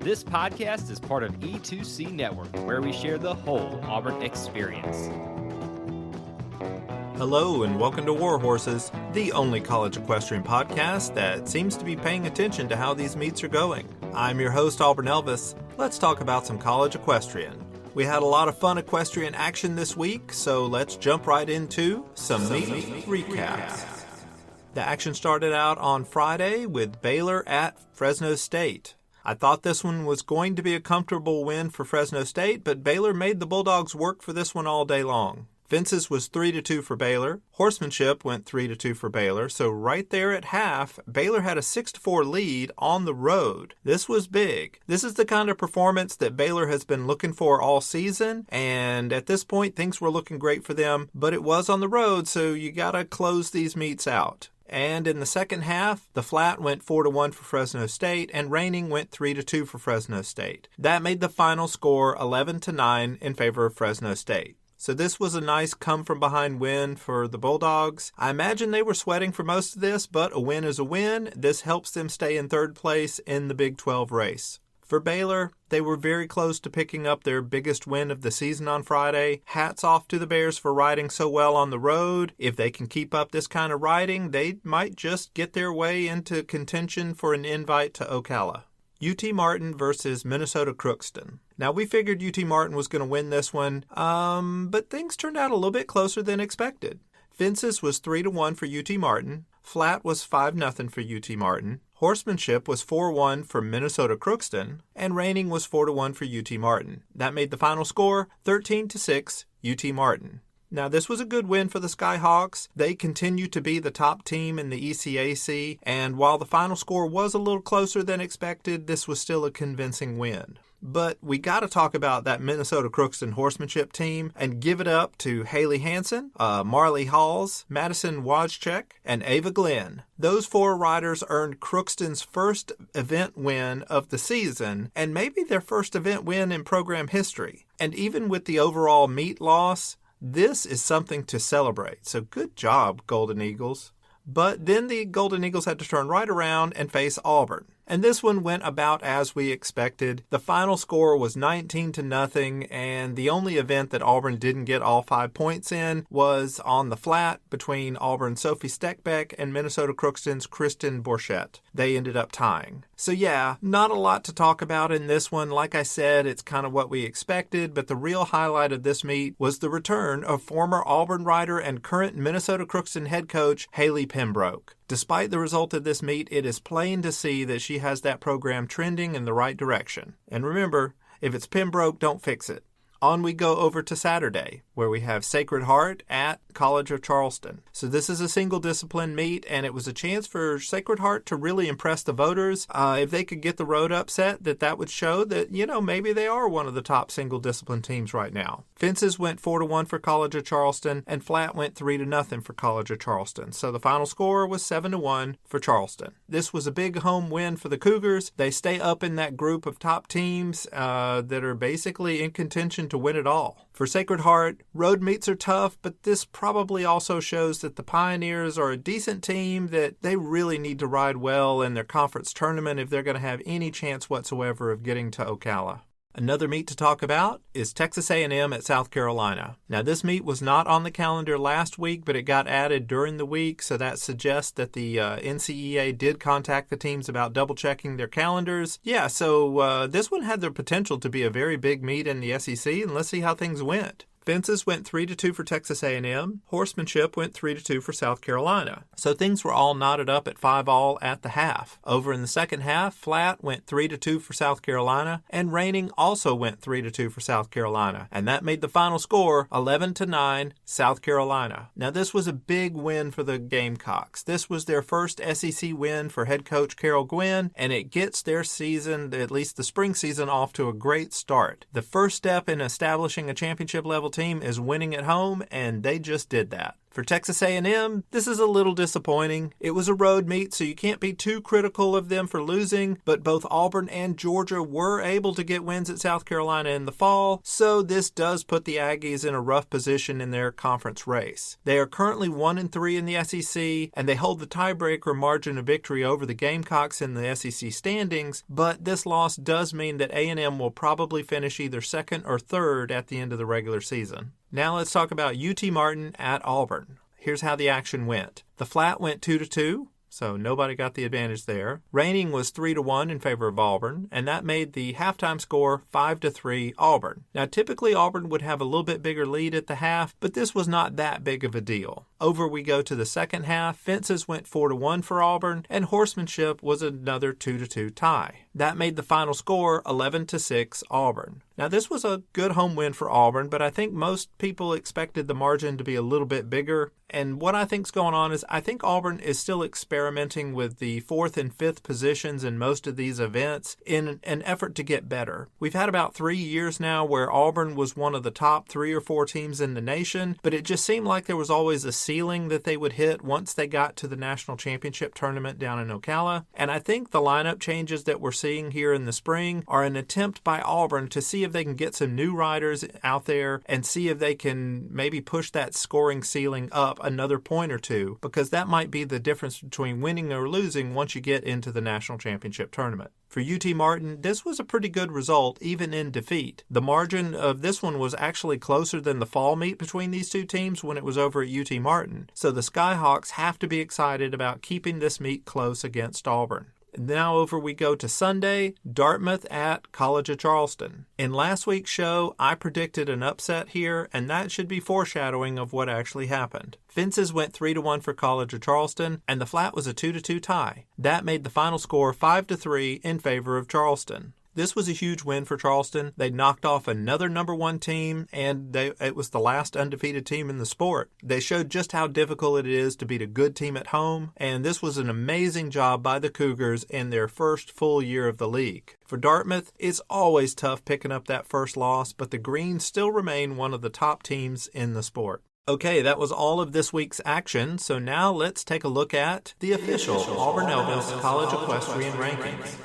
This podcast is part of E2C Network, where we share the whole Auburn experience. Hello and welcome to War Horses, the only college equestrian podcast that seems to be paying attention to how these meets are going. I'm your host, Auburn Elvis. Let's talk about some college equestrian. We had a lot of fun equestrian action this week, so let's jump right into some meet recaps. The action started out on Friday with Baylor at Fresno State. I thought this one was going to be a comfortable win for Fresno State, but Baylor made the Bulldogs work for this one all day long. Fences was 3-2 for Baylor. Horsemanship went 3-2 for Baylor. So right there at half, Baylor had a 6-4 lead on the road. This was big. This is the kind of performance that Baylor has been looking for all season. And at this point, things were looking great for them. But it was on the road, so you got to close these meets out. And in the second half, the flat went 4-1 for Fresno State, and reining went 3-2 for Fresno State. That made the final score 11-9 in favor of Fresno State. So this was a nice come-from-behind win for the Bulldogs. I imagine they were sweating for most of this, but a win is a win. This helps them stay in third place in the Big 12 race. For Baylor, they were very close to picking up their biggest win of the season on Friday. Hats off to the Bears for riding so well on the road. If they can keep up this kind of riding, they might just get their way into contention for an invite to Ocala. UT Martin versus Minnesota Crookston. Now, we figured UT Martin was going to win this one, but things turned out a little bit closer than expected. Fences was 3-1 for UT Martin. Flat was 5-0 for UT Martin. Horsemanship was 4-1 for Minnesota Crookston, and reining was 4-1 for UT Martin. That made the final score 13-6 UT Martin. Now, this was a good win for the Skyhawks. They continue to be the top team in the ECAC, and while the final score was a little closer than expected, this was still a convincing win. But we got to talk about that Minnesota Crookston horsemanship team and give it up to Haley Hansen, Marley Halls, Madison Wojcik, and Ava Glenn. Those four riders earned Crookston's first event win of the season and maybe their first event win in program history. And even with the overall meet loss, this is something to celebrate. So good job, Golden Eagles. But then the Golden Eagles had to turn right around and face Auburn. And this one went about as we expected. The final score was 19-0, and the only event that Auburn didn't get all 5 points in was on the flat between Auburn's Sophie Steckbeck and Minnesota Crookston's Kristen Borchette. They ended up tying. So yeah, not a lot to talk about in this one. Like I said, it's kind of what we expected, but the real highlight of this meet was the return of former Auburn rider and current Minnesota Crookston head coach Haley Pembroke. Despite the result of this meet, it is plain to see that she has that program trending in the right direction. And remember, if it's Pembroke, don't fix it. On we go over to Saturday, where we have Sacred Heart at College of Charleston. So this is a single discipline meet, and it was a chance for Sacred Heart to really impress the voters. If they could get the road upset, that would show that, maybe they are one of the top single discipline teams right now. Fences went 4-1 for College of Charleston, and flat went 3-0 for College of Charleston. So the final score was 7-1 for Charleston. This was a big home win for the Cougars. They stay up in that group of top teams that are basically in contention to win it all. For Sacred Heart, road meets are tough, but this probably also shows that the Pioneers are a decent team that they really need to ride well in their conference tournament if they're going to have any chance whatsoever of getting to Ocala. Another meet to talk about is Texas A&M at South Carolina. Now, this meet was not on the calendar last week, but it got added during the week, so that suggests that the NCEA did contact the teams about double-checking their calendars. Yeah, so this one had the potential to be a very big meet in the SEC, and let's see how things went. Fences went 3-2 for Texas A&M. Horsemanship went 3-2 for South Carolina. So things were all knotted up at 5-all at the half. Over in the second half, flat went 3-2 for South Carolina, and reining also went 3-2 for South Carolina. And that made the final score 11-9 South Carolina. Now this was a big win for the Gamecocks. This was their first SEC win for head coach Carol Gwynn, and it gets their season, at least the spring season, off to a great start. The first step in establishing a championship level team is winning at home, and they just did that. For Texas A&M, this is a little disappointing. It was a road meet, so you can't be too critical of them for losing, but both Auburn and Georgia were able to get wins at South Carolina in the fall, so this does put the Aggies in a rough position in their conference race. They are currently 1-3 in the SEC, and they hold the tiebreaker margin of victory over the Gamecocks in the SEC standings, but this loss does mean that A&M will probably finish either second or third at the end of the regular season. Now let's talk about UT Martin at Auburn. Here's how the action went. The flat went 2-2, so nobody got the advantage there. Reigning was 3-1 in favor of Auburn, and that made the halftime score 5-3 Auburn. Now typically Auburn would have a little bit bigger lead at the half, but this was not that big of a deal. Over we go to the second half. Fences went 4-1 for Auburn, and horsemanship was another 2-2 tie. That made the final score 11-6 Auburn. Now this was a good home win for Auburn, but I think most people expected the margin to be a little bit bigger. And what I think's going on is I think Auburn is still experimenting with the 4th and 5th positions in most of these events in an effort to get better. We've had about 3 years now where Auburn was one of the top 3 or 4 teams in the nation, but it just seemed like there was always a ceiling that they would hit once they got to the national championship tournament down in Ocala. And I think the lineup changes that we're seeing here in the spring are an attempt by Auburn to see if they can get some new riders out there and see if they can maybe push that scoring ceiling up another point or two, because that might be the difference between winning or losing once you get into the national championship tournament. For UT Martin, this was a pretty good result, even in defeat. The margin of this one was actually closer than the fall meet between these two teams when it was over at UT Martin. So the Skyhawks have to be excited about keeping this meet close against Auburn. Now over we go to Sunday, Dartmouth at College of Charleston. In last week's show, I predicted an upset here, and that should be foreshadowing of what actually happened. Fences went 3-1 for College of Charleston, and the flat was a 2-2 tie. That made the final score 5-3 in favor of Charleston. This was a huge win for Charleston. They knocked off another number 1 team, and it was the last undefeated team in the sport. They showed just how difficult it is to beat a good team at home, and this was an amazing job by the Cougars in their first full year of the league. For Dartmouth, it's always tough picking up that first loss, but the Greens still remain one of the top teams in the sport. Okay, that was all of this week's action, so now let's take a look at the official Auburn Elvis College Equestrian Rankings.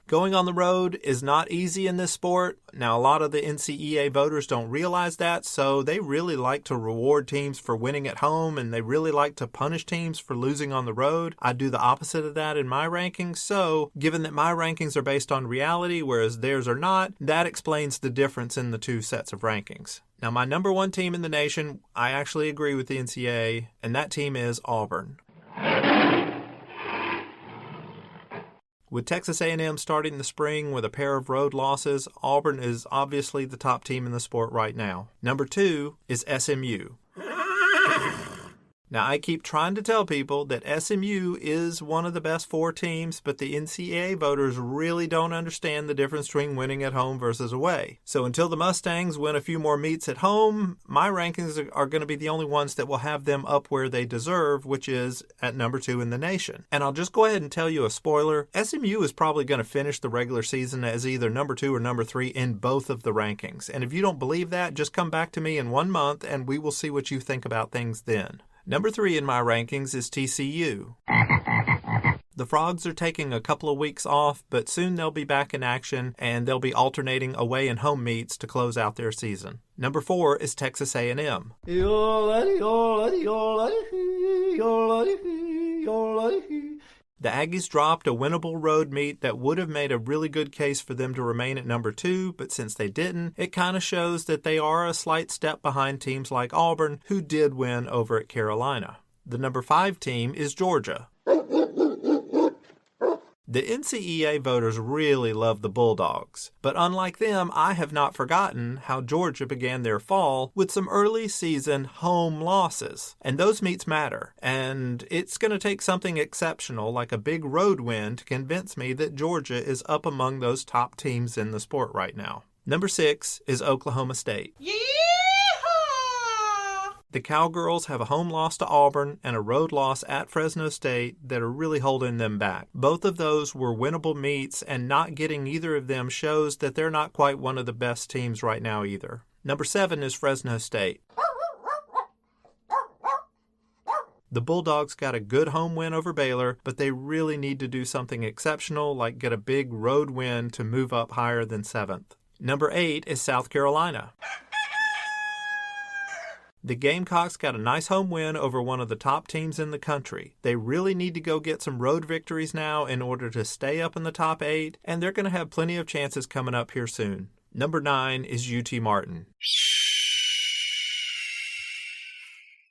Going on the road is not easy in this sport. Now, a lot of the NCEA voters don't realize that, so they really like to reward teams for winning at home, and they really like to punish teams for losing on the road. I do the opposite of that in my rankings, so given that my rankings are based on reality, whereas theirs are not, that explains the difference in the two sets of rankings. Now, my number 1 team in the nation, I actually agree with the NCAA, and that team is Auburn. With Texas A&M starting the spring with a pair of road losses, Auburn is obviously the top team in the sport right now. Number 2 is SMU. Now, I keep trying to tell people that SMU is one of the best 4 teams, but the NCAA voters really don't understand the difference between winning at home versus away. So until the Mustangs win a few more meets at home, my rankings are going to be the only ones that will have them up where they deserve, which is at number 2 in the nation. And I'll just go ahead and tell you a spoiler. SMU is probably going to finish the regular season as either number 2 or number 3 in both of the rankings. And if you don't believe that, just come back to me in 1 month and we will see what you think about things then. Number 3 in my rankings is TCU. The Frogs are taking a couple of weeks off, but soon they'll be back in action, and they'll be alternating away and home meets to close out their season. Number 4 is Texas A&M. The Aggies dropped a winnable road meet that would have made a really good case for them to remain at number 2, but since they didn't, it kind of shows that they are a slight step behind teams like Auburn, who did win over at Carolina. The number 5 team is Georgia. The NCEA voters really love the Bulldogs, but unlike them, I have not forgotten how Georgia began their fall with some early season home losses. And those meets matter, and it's going to take something exceptional like a big road win to convince me that Georgia is up among those top teams in the sport right now. Number 6 is Oklahoma State. The Cowgirls have a home loss to Auburn and a road loss at Fresno State that are really holding them back. Both of those were winnable meets, and not getting either of them shows that they're not quite one of the best teams right now either. Number 7 is Fresno State. The Bulldogs got a good home win over Baylor, but they really need to do something exceptional like get a big road win to move up higher than 7th. Number 8 is South Carolina. The Gamecocks got a nice home win over one of the top teams in the country. They really need to go get some road victories now in order to stay up in the top 8, and they're going to have plenty of chances coming up here soon. Number 9 is UT Martin.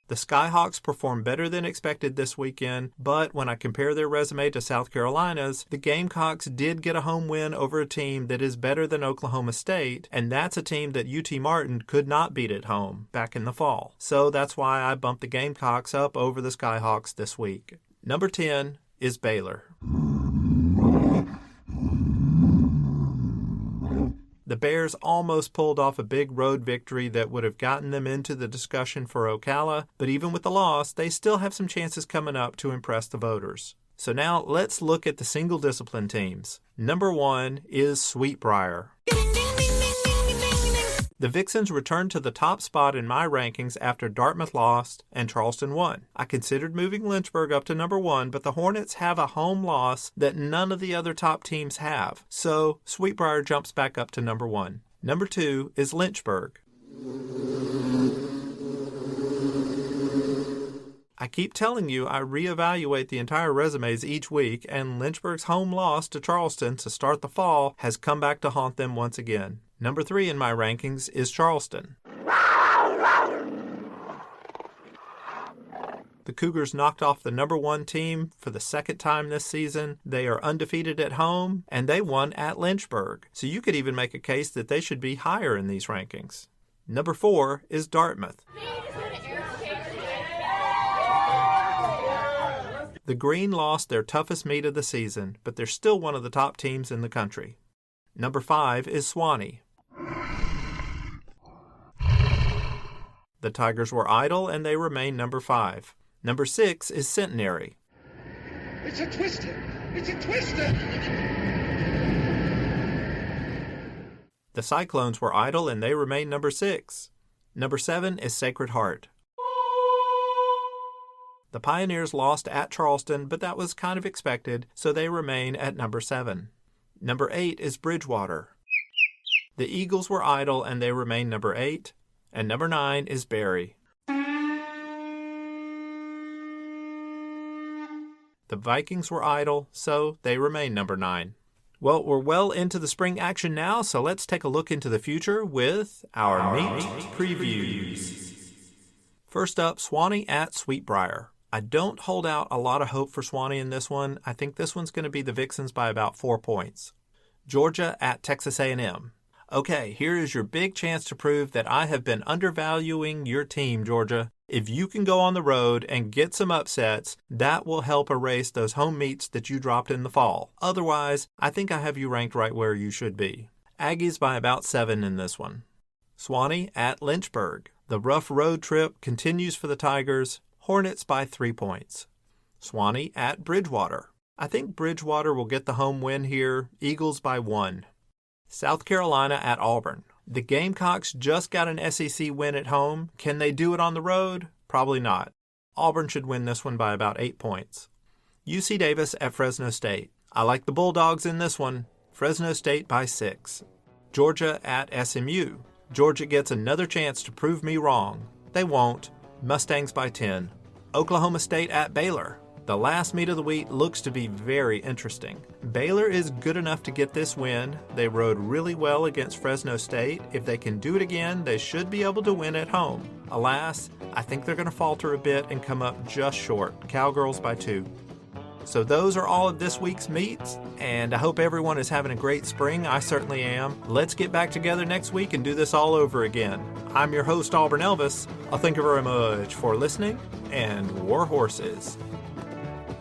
The Skyhawks performed better than expected this weekend, but when I compare their resume to South Carolina's, the Gamecocks did get a home win over a team that is better than Oklahoma State, and that's a team that UT Martin could not beat at home back in the fall. So that's why I bumped the Gamecocks up over the Skyhawks this week. Number 10 is Baylor. The Bears almost pulled off a big road victory that would have gotten them into the discussion for Ocala, but even with the loss, they still have some chances coming up to impress the voters. So now let's look at the single discipline teams. Number 1 is Sweetbriar. The Vixens returned to the top spot in my rankings after Dartmouth lost and Charleston won. I considered moving Lynchburg up to number 1, but the Hornets have a home loss that none of the other top teams have. So Sweetbriar jumps back up to number 1. Number 2 is Lynchburg. I keep telling you I reevaluate the entire resumes each week, and Lynchburg's home loss to Charleston to start the fall has come back to haunt them once again. Number 3 in my rankings is Charleston. The Cougars knocked off the number 1 team for the second time this season. They are undefeated at home, and they won at Lynchburg. So you could even make a case that they should be higher in these rankings. Number 4 is Dartmouth. The Green lost their toughest meet of the season, but they're still one of the top teams in the country. Number 5 is Swanee. The Tigers were idle, and they remain number 5. Number 6 is Centenary. It's a twister! It's a twister! The Cyclones were idle, and they remain number 6. Number 7 is Sacred Heart. The Pioneers lost at Charleston, but that was kind of expected, so they remain at number 7. Number 8 is Bridgewater. The Eagles were idle, and they remain number 8. And number 9 is Berry. The Vikings were idle, so they remain number 9. Well, we're well into the spring action now, so let's take a look into the future with our meet previews. First up, Swanee at Sweetbriar. I don't hold out a lot of hope for Swanee in this one. I think this one's going to be the Vixens by about 4 points. Georgia at Texas A&M. Okay, here is your big chance to prove that I have been undervaluing your team, Georgia. If you can go on the road and get some upsets, that will help erase those home meets that you dropped in the fall. Otherwise, I think I have you ranked right where you should be. Aggies by about 7 in this one. Swanee at Lynchburg. The rough road trip continues for the Tigers. Hornets by 3 points. Swanee at Bridgewater. I think Bridgewater will get the home win here. Eagles by 1. South Carolina at Auburn. The Gamecocks just got an SEC win at home. Can they do it on the road? Probably not. Auburn should win this one by about 8 points. UC Davis at Fresno State. I like the Bulldogs in this one. Fresno State by 6. Georgia at SMU. Georgia gets another chance to prove me wrong. They won't. Mustangs by 10. Oklahoma State at Baylor. The last meet of the week looks to be very interesting. Baylor is good enough to get this win. They rode really well against Fresno State. If they can do it again, they should be able to win at home. Alas, I think they're going to falter a bit and come up just short. Cowgirls by 2. So those are all of this week's meets, and I hope everyone is having a great spring. I certainly am. Let's get back together next week and do this all over again. I'm your host, Auburn Elvis. Thank you very much for listening, and war horses.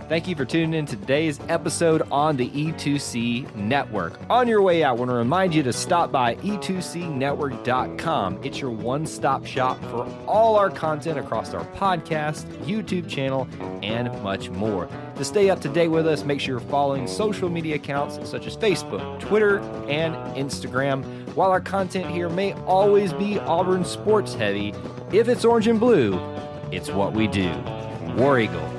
Thank you for tuning in to today's episode on the E2C Network. On your way out, I want to remind you to stop by e2cnetwork.com. It's your one-stop shop for all our content across our podcast, YouTube channel, and much more. To stay up to date with us, make sure you're following social media accounts such as Facebook, Twitter, and Instagram. While our content here may always be Auburn sports heavy, if it's orange and blue, it's what we do. War Eagle.